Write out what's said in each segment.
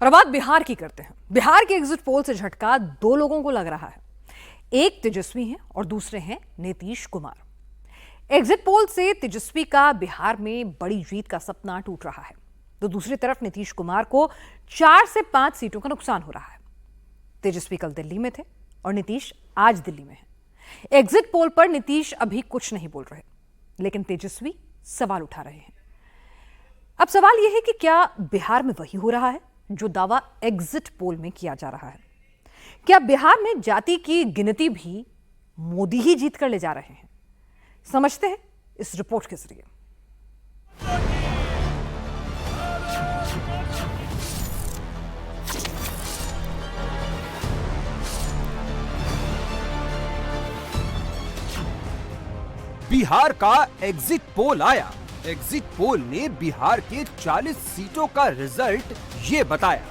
और अब बात बिहार की करते हैं। बिहार के एग्जिट पोल से झटका दो लोगों को लग रहा है। एक तेजस्वी हैं और दूसरे हैं नीतीश कुमार। एग्जिट पोल से तेजस्वी का बिहार में बड़ी जीत का सपना टूट रहा है, तो दूसरी तरफ नीतीश कुमार को 4 से 5 सीटों का नुकसान हो रहा है। तेजस्वी कल दिल्ली में थे और नीतीश आज दिल्ली में है। एग्जिट पोल पर नीतीश अभी कुछ नहीं बोल रहे, लेकिन तेजस्वी सवाल उठा रहे हैं। अब सवाल यह है कि क्या बिहार में वही हो रहा है जो दावा एग्जिट पोल में किया जा रहा है? क्या बिहार में जाति की गिनती भी मोदी ही जीत कर ले जा रहे हैं? समझते हैं इस रिपोर्ट के जरिए। बिहार का एग्जिट पोल आया। एग्जिट पोल ने बिहार के 40 सीटों का रिजल्ट ये बताया।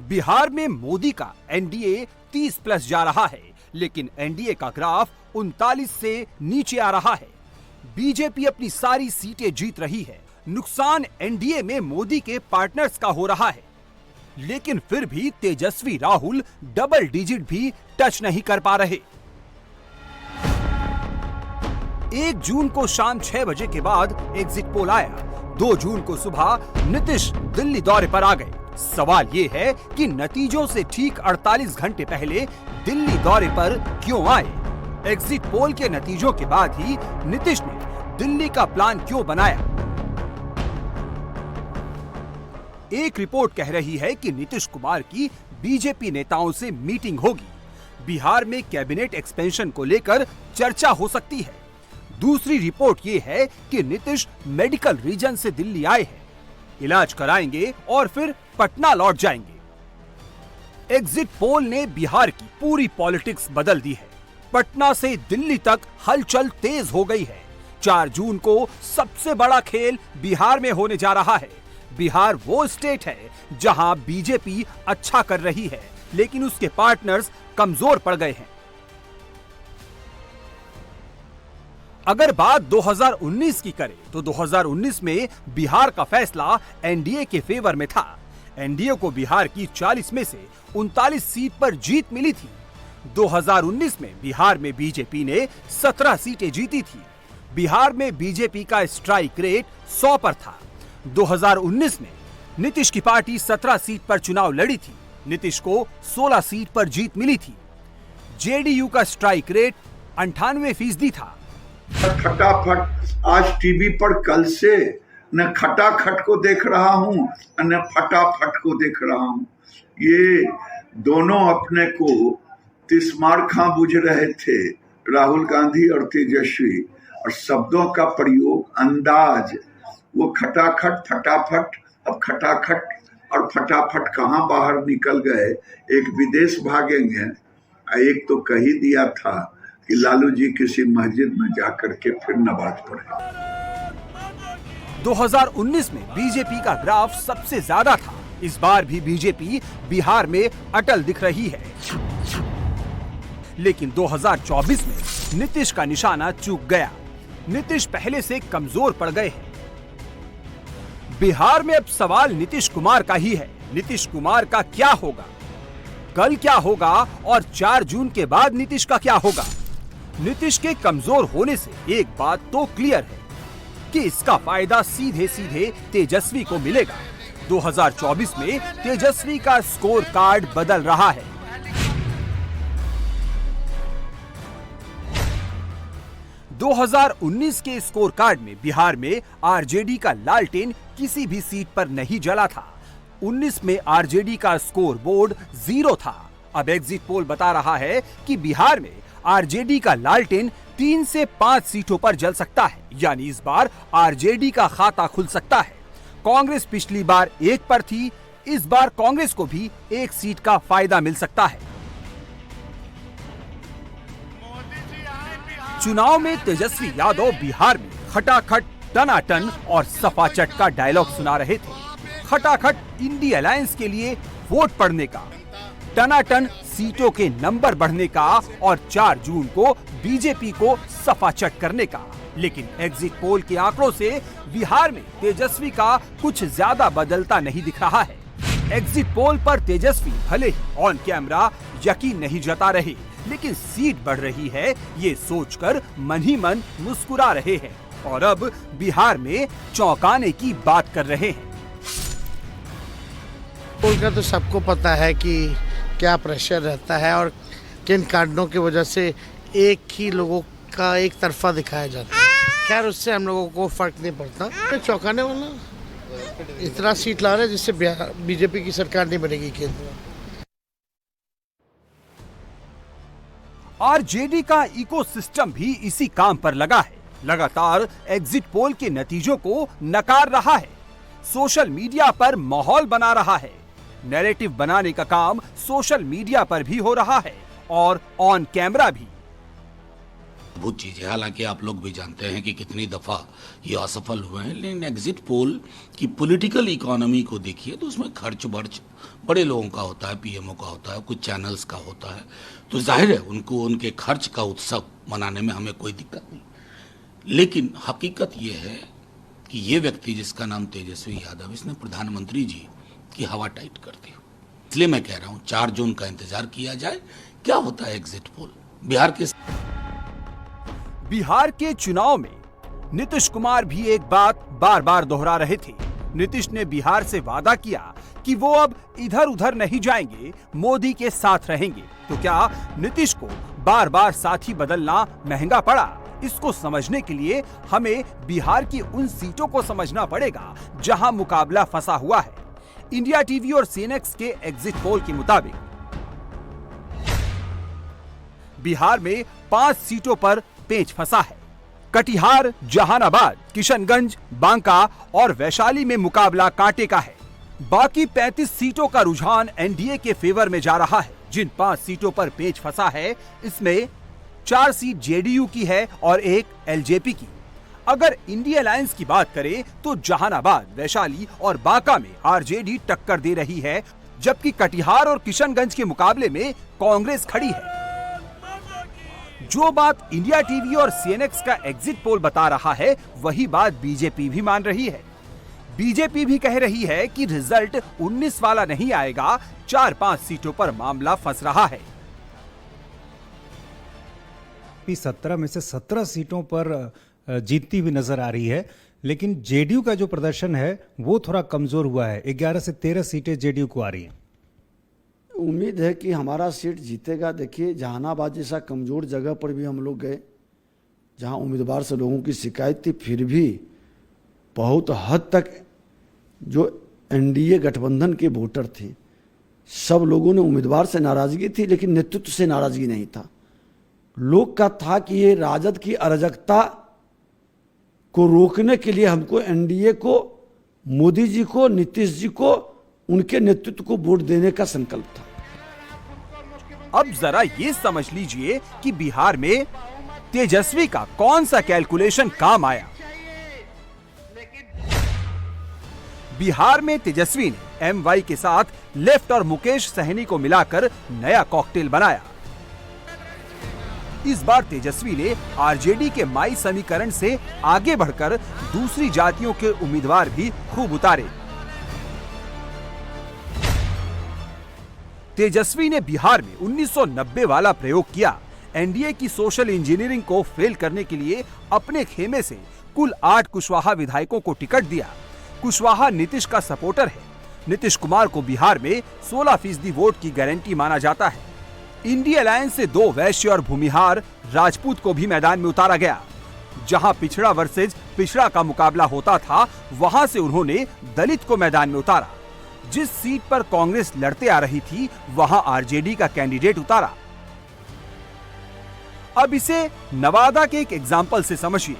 बिहार में मोदी का एनडीए 30 प्लस जा रहा है, लेकिन एनडीए का ग्राफ 39 से नीचे आ रहा है। बीजेपी अपनी सारी सीटें जीत रही है। नुकसान एनडीए में मोदी के पार्टनर्स का हो रहा है, लेकिन फिर भी तेजस्वी राहुल डबल डिजिट भी टच नहीं कर पा रहे। 1 जून को शाम 6 बजे के बाद एग्जिट पोल आया। 2 जून को सुबह नीतीश दिल्ली दौरे पर आ गए। सवाल ये है कि नतीजों से ठीक 48 घंटे पहले दिल्ली दौरे पर क्यों आए? एग्जिट पोल के नतीजों के बाद ही नीतीश ने दिल्ली का प्लान क्यों बनाया? एक रिपोर्ट कह रही है कि नीतीश कुमार की बीजेपी नेताओं से मीटिंग होगी। बिहार में कैबिनेट एक्सपेंशन को लेकर चर्चा हो सकती है। दूसरी रिपोर्ट ये है कि नीतीश मेडिकल रीजन से दिल्ली आए हैं, इलाज कराएंगे और फिर पटना लौट जाएंगे। एग्जिट पोल ने बिहार की पूरी पॉलिटिक्स बदल दी है। पटना से दिल्ली तक हलचल तेज हो गई है। 4 जून को सबसे बड़ा खेल बिहार में होने जा रहा है। बिहार वो स्टेट है जहां बीजेपी अच्छा कर रही है, लेकिन उसके पार्टनर्स कमजोर पड़ गए हैं। अगर बात 2019 की करें तो 2019 में बिहार का फैसला एनडीए के फेवर में था। एनडीए को बिहार की 40 में से 39 सीट पर जीत मिली थी। 2019 में बिहार में बीजेपी ने 17 सीटें जीती थी। बिहार में बीजेपी का स्ट्राइक रेट 100 पर था। 2019 में नीतीश की पार्टी 17 सीट पर चुनाव लड़ी थी। नीतीश को 16 सीट पर जीत मिली थी। जेडीयू का स्ट्राइक रेट 98% था। फटाफट आज टीवी पर कल से न खटाखट को देख रहा हूँ न फटाफट को देख रहा हूँ। ये दोनों अपने को तिस्मार खां बुझ रहे थे, राहुल गांधी और तेजस्वी, और शब्दों का प्रयोग, अंदाज, वो खटाखट फटाफट। अब खटाखट और फटाफट कहाँ बाहर निकल गए। एक विदेश भागेंगे, एक तो कह ही दिया था कि लालू जी किसी मस्जिद में जाकर के फिर नमाज पढ़े। 2019 में बीजेपी का ग्राफ सबसे ज्यादा था। इस बार भी बीजेपी बिहार में अटल दिख रही है, लेकिन 2024 में नीतीश का निशाना चूक गया। नीतीश पहले से कमजोर पड़ गए हैं। बिहार में अब सवाल नीतीश कुमार का ही है। नीतीश कुमार का क्या होगा? कल क्या होगा और 4 जून के बाद नीतीश का क्या होगा? नीतीश के कमजोर होने से एक बात तो क्लियर है कि इसका फायदा सीधे सीधे तेजस्वी को मिलेगा। 2024 में तेजस्वी का स्कोर कार्ड बदल रहा है। – 2019 के स्कोर कार्ड में बिहार में आरजेडी का लालटेन किसी भी सीट पर नहीं जला था। 19 में आरजेडी का स्कोर बोर्ड 0 था। अब एग्जिट पोल बता रहा है कि बिहार में आरजेडी का लालटेन 3 से 5 सीटों पर जल सकता है, यानी इस बार आरजेडी का खाता खुल सकता है। कांग्रेस पिछली बार 1 पर थी, इस बार कांग्रेस को भी 1 सीट का फायदा मिल सकता है। चुनाव में तेजस्वी यादव बिहार में खटाखट, टनाटन और सफा चट का डायलॉग सुना रहे थे। खटाखट इंडी अलायंस के लिए वोट पड़ने का, टनाटन सीटों के नंबर बढ़ने का और 4 जून को बीजेपी को सफाचट करने का। लेकिन एग्जिट पोल के आंकड़ों से बिहार में तेजस्वी का कुछ ज्यादा बदलता नहीं दिख रहा है। एग्जिट पोल पर तेजस्वी भले ही ऑन कैमरा यकीन नहीं जता रहे, लेकिन सीट बढ़ रही है ये सोचकर मन ही मन मुस्कुरा रहे हैं और अब बिहार में चौंकाने की बात कर रहे हैं। पोल का तो सबको पता है कि क्या प्रेशर रहता है और किन कारणों की वजह से एक ही लोगों का एक तरफा दिखाया जाता है। खैर उससे हम लोगों को फर्क नहीं पड़ता। चौंकाने वाला इतना सीट ला रहे हैं जिससे बीजेपी की सरकार नहीं बनेगी केंद्र में। आरजेडी का इकोसिस्टम भी इसी काम पर लगा है। लगातार एग्जिट पोल के नतीजों को नकार रहा है, सोशल मीडिया पर माहौल बना रहा है। नैरेटिव बनाने का काम सोशल मीडिया पर भी हो रहा है और ऑन कैमरा भी। बहुत चीज है, हालांकि आप लोग भी जानते हैं कि कितनी दफा ये असफल हुए हैं, लेकिन एग्जिट पोल की पॉलिटिकल इकोनॉमी को देखिए तो उसमें खर्च बर्च बड़े लोगों का होता है, पीएमओ का होता है, कुछ चैनल्स का होता है, तो जाहिर है उनको उनके खर्च का उत्सव मनाने में हमें कोई दिक्कत नहीं। लेकिन हकीकत ये है कि ये व्यक्ति जिसका नाम तेजस्वी यादव, इसने प्रधानमंत्री जी की हवा टाइट कर दी। इसलिए मैं कह रहा हूं 4 जून का इंतजार किया जाए, क्या होता है एग्जिट पोल। बिहार के चुनाव में नीतीश कुमार भी एक बात बार बार दोहरा रहे थे। नीतीश ने बिहार से वादा किया कि वो अब इधर उधर नहीं जाएंगे, मोदी के साथ रहेंगे। तो क्या नीतीश को बार बार साथी बदलना महंगा पड़ा? इसको समझने के लिए हमें बिहार की उन सीटों को समझना पड़ेगा जहां मुकाबला फंसा हुआ है। इंडिया टीवी और सीएनएक्स के एग्जिट पोल के मुताबिक बिहार में 5 सीटों पर पेच फंसा है। कटिहार, जहानाबाद, किशनगंज, बांका और वैशाली में मुकाबला कांटे का है। बाकी 35 सीटों का रुझान एनडीए के फेवर में जा रहा है। जिन 5 सीटों पर पेच फंसा है, इसमें 4 सीट जेडीयू की है और 1 एलजेपी की। अगर इंडिया अलायंस की बात करें तो जहानाबाद, वैशाली और बांका में आरजेडी टक्कर दे रही है, जबकि कटिहार और किशनगंज के मुकाबले में कांग्रेस खड़ी है। जो बात इंडिया टीवी और सीएनएक्स का एग्जिट पोल बता रहा है, वही बात बीजेपी भी मान रही है। बीजेपी भी कह रही है कि रिजल्ट 19 वाला नहीं आएगा, 4-5 सीटों पर मामला फंस रहा है। 17 में से 17 सीटों पर जीतती हुई नजर आ रही है, लेकिन जेडीयू का जो प्रदर्शन है वो थोड़ा कमजोर हुआ है। 11 से 13 सीटें जेडीयू को आ रही हैं। उम्मीद है कि हमारा सीट जीतेगा। देखिए, जहानाबाद जैसा कमज़ोर जगह पर भी हम लोग गए, जहां उम्मीदवार से लोगों की शिकायत थी, फिर भी बहुत हद तक जो एनडीए गठबंधन के वोटर थे, सब लोगों ने उम्मीदवार से नाराज़गी थी, लेकिन नेतृत्व से नाराज़गी नहीं था। लोग का था कि ये राजद की अराजकता को रोकने के लिए हमको एनडीए को, मोदी जी को, नीतीश जी को, उनके नेतृत्व को वोट देने का संकल्प था। अब जरा ये समझ लीजिए कि बिहार में तेजस्वी का कौन सा कैलकुलेशन काम आया। बिहार में तेजस्वी ने एमवाई के साथ लेफ्ट और मुकेश सहनी को मिलाकर नया कॉकटेल बनाया। इस बार तेजस्वी ने आरजेडी के माई समीकरण से आगे बढ़कर दूसरी जातियों के उम्मीदवार भी खूब उतारे। तेजस्वी ने बिहार में 1990 वाला प्रयोग किया। एनडीए की सोशल इंजीनियरिंग को फेल करने के लिए अपने खेमे से कुल 8 कुशवाहा विधायकों को टिकट दिया। कुशवाहा नीतीश का सपोर्टर है। नीतीश कुमार को बिहार में 16% वोट की गारंटी माना जाता है। इंडिया अलायंस से 2 वैश्य और भूमिहार राजपूत को भी मैदान में उतारा गया। जहां पिछड़ा वर्सेज पिछड़ा का मुकाबला होता था, वहां से उन्होंने दलित को मैदान में उतारा। जिस सीट पर कांग्रेस लड़ते आ रही थी, वहां आरजेडी का कैंडिडेट उतारा। अब इसे नवादा के एक एग्जाम्पल से समझिए।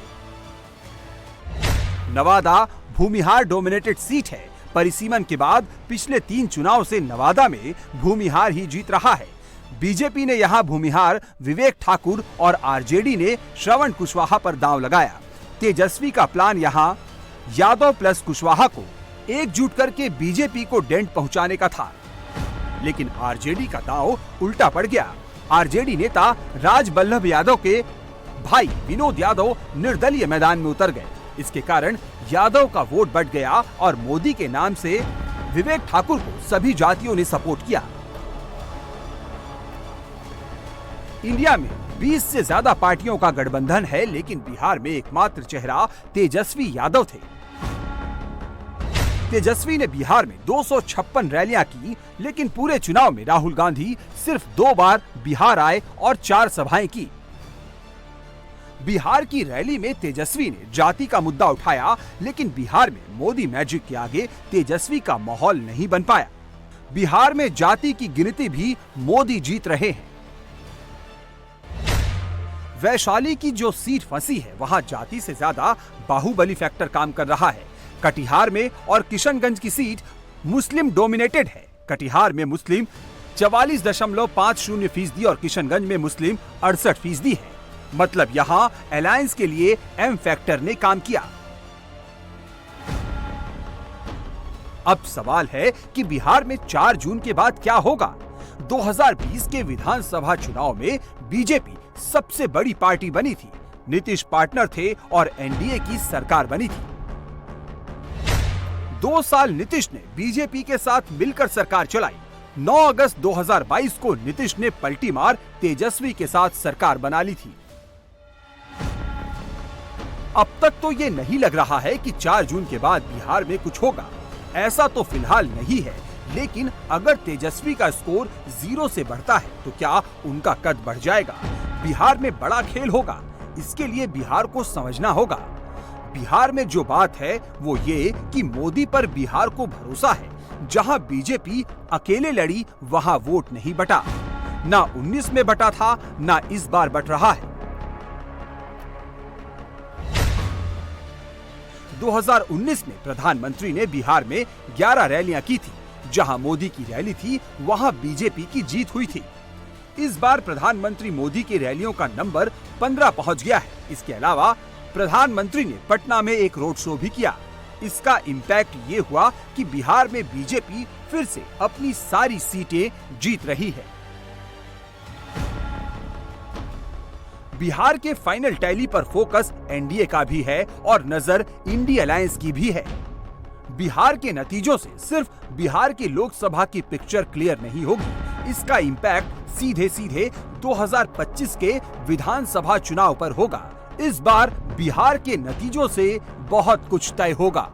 नवादा भूमिहार डोमिनेटेड सीट है। परिसीमन के बाद पिछले 3 चुनाव से नवादा में भूमिहार ही जीत रहा है। बीजेपी ने यहां भूमिहार विवेक ठाकुर और आरजेडी ने श्रवण कुशवाहा पर दांव लगाया। तेजस्वी का प्लान यहां यादव प्लस कुशवाहा को एकजुट करके बीजेपी को डेंट पहुंचाने का था, लेकिन आरजेडी का दांव उल्टा पड़ गया। आरजेडी नेता राज बल्लभ यादव के भाई विनोद यादव निर्दलीय मैदान में उतर गए। इसके कारण यादव का वोट बढ़ गया और मोदी के नाम से विवेक ठाकुर को सभी जातियों ने सपोर्ट किया। इंडिया में 20 से ज्यादा पार्टियों का गठबंधन है, लेकिन बिहार में एकमात्र चेहरा तेजस्वी यादव थे। तेजस्वी ने बिहार में 256 रैलियां की, लेकिन पूरे चुनाव में राहुल गांधी सिर्फ 2 बार बिहार आए और 4 सभाएं की। बिहार की रैली में तेजस्वी ने जाति का मुद्दा उठाया, लेकिन बिहार में मोदी मैजिक के आगे तेजस्वी का माहौल नहीं बन पाया। बिहार में जाति की गिनती भी मोदी जीत रहे हैं। वैशाली की जो सीट फंसी है, वहां जाति से ज्यादा बाहुबली फैक्टर काम कर रहा है। कटिहार में और किशनगंज की सीट मुस्लिम डोमिनेटेड है। कटिहार में मुस्लिम 44.50% और किशनगंज में मुस्लिम 68% है। मतलब यहां अलायंस के लिए एम फैक्टर ने काम किया। अब सवाल है कि बिहार में 4 जून के बाद क्या होगा। 2020 के विधानसभा चुनाव में बीजेपी सबसे बड़ी पार्टी बनी थी। नीतीश पार्टनर थे और एनडीए की सरकार बनी थी। 2 साल नीतीश ने बीजेपी के साथ मिलकर सरकार चलाई। 9 अगस्त 2022 को नीतीश ने पलटी मार तेजस्वी के साथ सरकार बना ली थी। अब तक तो ये नहीं लग रहा है कि 4 जून के बाद बिहार में कुछ होगा। ऐसा तो फिलहाल नहीं है, लेकिन अगर तेजस्वी का स्कोर 0 से बढ़ता है तो क्या उनका कद बढ़ जाएगा। बिहार में बड़ा खेल होगा। इसके लिए बिहार को समझना होगा। बिहार में जो बात है वो ये कि मोदी पर बिहार को भरोसा है। जहां बीजेपी अकेले लड़ी वहां वोट नहीं बटा। ना 19 में बटा था, ना इस बार बट रहा है। 2019 में प्रधानमंत्री ने बिहार में 11 रैलियां की थी। जहां मोदी की रैली थी, वहां बीजेपी की जीत हुई थी। इस बार प्रधानमंत्री मोदी की रैलियों का नंबर 15 पहुंच गया है। इसके अलावा प्रधानमंत्री ने पटना में एक रोड शो भी किया। इसका इम्पैक्ट ये हुआ कि बिहार में बीजेपी फिर से अपनी सारी सीटें जीत रही है। बिहार के फाइनल टैली पर फोकस एनडीए का भी है और नजर इंडी अलायंस की भी है। बिहार के नतीजों से सिर्फ बिहार की लोकसभा की पिक्चर क्लियर नहीं होगी। इसका इम्पैक्ट सीधे सीधे 2025 के विधानसभा चुनाव पर होगा। इस बार बिहार के नतीजों से बहुत कुछ तय होगा।